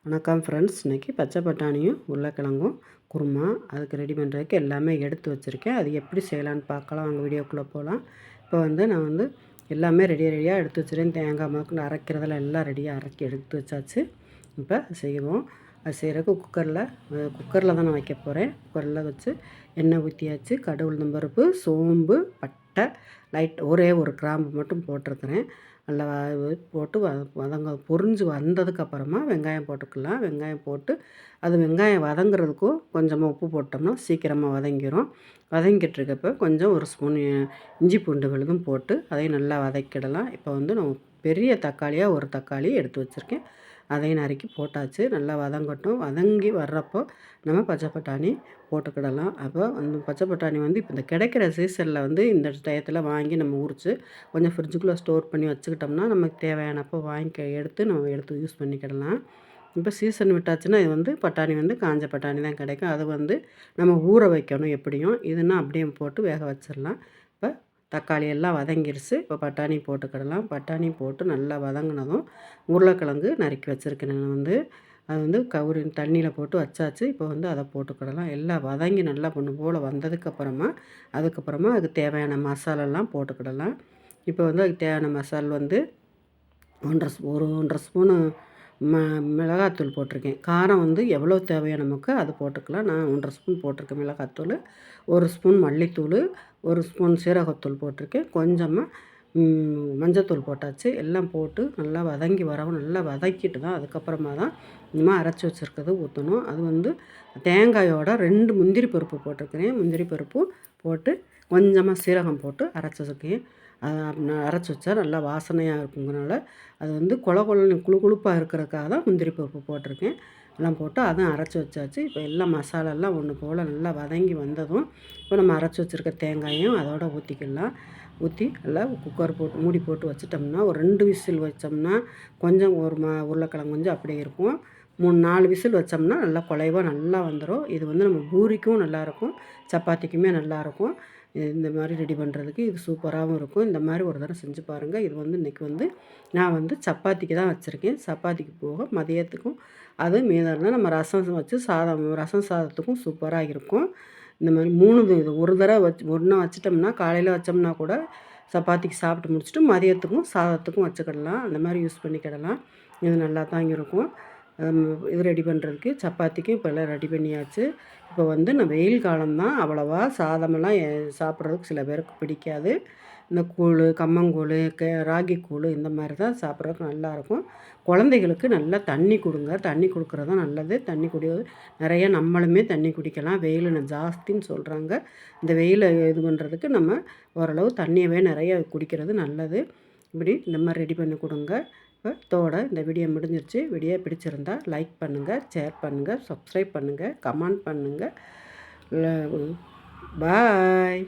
வணக்கம் ஃப்ரெண்ட்ஸ். இன்றைக்கி பச்சை பட்டாணியும் உருளைக்கிழங்கும் குருமா அதுக்கு ரெடி பண்ணுறதுக்கு எல்லாமே எடுத்து வச்சுருக்கேன். அது எப்படி செய்யலான்னு பார்க்கலாம், அவங்க வீடியோக்குள்ளே போகலாம். இப்போ நான் எல்லாமே ரெடியாக எடுத்து வச்சுருக்கேன். தேங்காய் முதற்கொண்டு அரைக்கிறதெல்லாம் எல்லாம் ரெடியாக எடுத்து வச்சாச்சு. இப்போ செய்வோம். அது செய்கிறதுக்கு குக்கரில் தான் நான் வைக்க போகிறேன். குக்கரில் வச்சு எண்ணெய் ஊற்றியாச்சு. கடுகு, உளுந்தம் பருப்பு, சோம்பு, பட்டை, ஒரே ஒரு கிராம்பு மட்டும் போட்டிருக்கிறேன். நல்லா போட்டு பொரிஞ்சு வந்ததுக்கப்புறமா வெங்காயம் போட்டுக்கலாம். வெங்காயம் போட்டு அது வெங்காயம் வதங்குறதுக்கும் கொஞ்சமாக உப்பு போட்டோம்னா சீக்கிரமாக வதங்கிடும். வதங்கிட்டுருக்கப்போ கொஞ்சம் ஒரு ஸ்பூன் இஞ்சி பூண்டு விழுதும் போட்டு அதையும் நல்லா வதக்கிடலாம். இப்போ நான் பெரிய தக்காளியாக ஒரு தக்காளி எடுத்து வச்சுருக்கேன். அதையும் நறுக்கி போட்டாச்சு. நல்லா வதங்கட்டும். வதங்கி வர்றப்போ நம்ம பச்சை பட்டாணி போட்டுக்கிடலாம். அப்போ பச்சை பட்டாணி இப்போ இந்த கிடைக்கிற சீசனில் இந்த டயத்தில் வாங்கி நம்ம உரித்து கொஞ்சம் ஃப்ரிட்ஜுக்குள்ளே ஸ்டோர் பண்ணி வச்சுக்கிட்டோம்னா நமக்கு தேவையானப்போ நம்ம எடுத்து யூஸ் பண்ணிக்கிடலாம். இப்போ சீசன் விட்டாச்சுன்னா இது பட்டாணி காஞ்ச பட்டாணி தான் கிடைக்கும். அது நம்ம ஊற வைக்கணும் எப்படியும். இதுன்னா அப்படியே போட்டு வேக வச்சிடலாம். இப்போ தக்காளி எல்லாம் வதங்கிருச்சு. இப்போ பட்டாணி போட்டுக்கிடலாம். பட்டாணி போட்டு நல்லா வதங்கினதும் உருளைக்கிழங்கு நறுக்கி வச்சுருக்கேன். நான் அது கவுரி தண்ணியில் போட்டு வச்சாச்சு. இப்போ அதை போட்டுக்கிடலாம். எல்லாம் வதங்கி நல்லா பொண்ணு போல் வந்ததுக்கப்புறமா அதுக்கு தேவையான மசாலெல்லாம் போட்டுக்கிடலாம். இப்போ அதுக்கு தேவையான மசால் 1.5 ஸ்பூனு மிளகாத்தூள் போட்டிருக்கேன். காரம் எவ்வளோ தேவையோ நமக்கு அது போட்டுக்கலாம். நான் 1.5 ஸ்பூன் போட்டிருக்கேன் மிளகாத்தூள். 1 ஸ்பூன் மல்லித்தூள், 1 ஸ்பூன் சீரகத்தூள் போட்டிருக்கேன். கொஞ்சமாக மஞ்சத்தூள் போட்டாச்சு. எல்லாம் போட்டு நல்லா வதங்கி வரவும் நல்லா வதக்கிட்டு தான் அதுக்கப்புறமா தான் நம்ம அரைச்சி வச்சுருக்கிறது ஊற்றணும். அது தேங்காயோட 2 முந்திரி பருப்பு போட்டிருக்கிறேன். முந்திரி பருப்பு போட்டு கொஞ்சமாக சீரகம் போட்டு அரைச்சி வச்சுருக்கேன். அரைச்சி வச்சா நல்லா வாசனையாக இருக்குங்கிறனால அது கொழன்னு குழுப்பாக இருக்கிறதுக்காக தான் முந்திரி பருப்பு போட்டிருக்கேன். எல்லாம் போட்டு அதுவும் அரைச்சி வச்சாச்சு. இப்போ எல்லாம் மசாலாலாம் ஒன்று போல் நல்லா வதங்கி வந்ததும் இப்போ நம்ம அரைச்சி வச்சுருக்க தேங்காயும் அதோட ஊற்றிக்கலாம். ஊற்றி நல்லா குக்கர் போட்டு மூடி போட்டு வச்சிட்டோம்னா ஒரு 2 விசில் வச்சோம்னா கொஞ்சம் உருளைக்கிழங்கு கொஞ்சம் அப்படியே இருக்கும். 3-4 விசில் வச்சோம்னா நல்லா குலைவாக நல்லா வந்துடும். இது நம்ம பூரிக்கும் நல்லாயிருக்கும், சப்பாத்திக்குமே நல்லாயிருக்கும். இந்த மாதிரி ரெடி பண்ணுறதுக்கு இது சூப்பராகவும் இருக்கும். இந்த மாதிரி ஒரு தடவை செஞ்சு பாருங்கள். இது இன்றைக்கி நான் சப்பாத்திக்கு தான் வச்சுருக்கேன். சப்பாத்திக்கு போக மதியத்துக்கும் அது மீதம் இருந்தால் நம்ம ரசம் சாதத்துக்கும் சூப்பராக இருக்கும். இந்த மாதிரி 3 இது ஒரு தடவை ஒன்றா வச்சிட்டோம்னா காலையில் வச்சோம்னா கூட சப்பாத்திக்கு சாப்பிட்டு முடிச்சுட்டு மதியத்துக்கும் சாதத்துக்கும் வச்சுக்கிடலாம். அந்த மாதிரி யூஸ் பண்ணிக்கிடலாம். இது நல்லா தான் இருக்கும். இது ரெடி பண்ணுறதுக்கு சப்பாத்திக்கு இப்போ எல்லாம் ரெடி பண்ணியாச்சு. இப்போ நான் வெயில் காலம்தான், அவ்வளோவா சாதமெல்லாம் சாப்பிட்றதுக்கு சில பேருக்கு பிடிக்காது. இந்த கூழ், கம்மங்கூழ், ராகி கூழ் இந்த மாதிரி தான் சாப்பிட்றதுக்கு நல்லாயிருக்கும். குழந்தைகளுக்கு நல்லா தண்ணி கொடுங்க. தண்ணி கொடுக்குறது தான் நல்லது. தண்ணி நிறையா நம்மளுமே தண்ணி குடிக்கலாம். வெயில் ஜாஸ்தின்னு சொல்கிறாங்க. இந்த வெயிலை இது பண்ணுறதுக்கு நம்ம ஓரளவு தண்ணியவே நிறைய குடிக்கிறது நல்லது. இப்படி இந்த மாதிரி ரெடி பண்ணி கொடுங்க. இந்த வீடியோ முடிஞ்சிருச்சு. வீடியோ பிடிச்சிருந்தா லைக் பண்ணுங்கள், ஷேர் பண்ணுங்கள், சப்ஸ்கிரைப் பண்ணுங்கள், கமெண்ட் பண்ணுங்கள். பாய்.